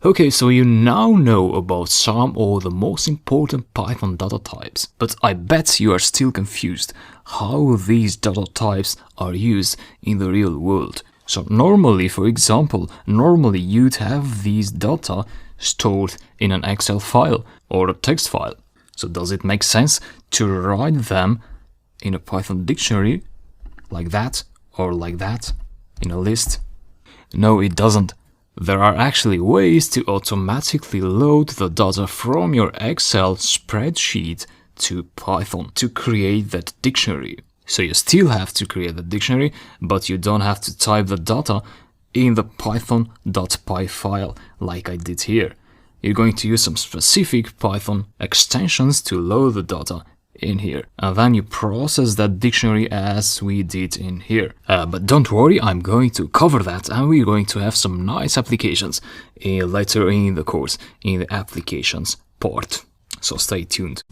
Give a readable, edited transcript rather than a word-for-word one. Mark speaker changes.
Speaker 1: Okay, so you now know about some of the most important Python data types, but I bet you are still confused how these data types are used in the real world. So normally, for example, you'd have these data stored in an Excel file or a text file. So does it make sense to write them in a Python dictionary like that or like that in a list? No, it doesn't. There are actually ways to automatically load the data from your Excel spreadsheet to Python to create that dictionary. So you still have to create the dictionary, but you don't have to type the data in the python.py file like I did here. You're going to use some specific Python extensions to load the data in here, and then you process that dictionary as we did in here. But don't worry, I'm going to cover that, and we're going to have some nice applications later in the course, in the applications part. So stay tuned.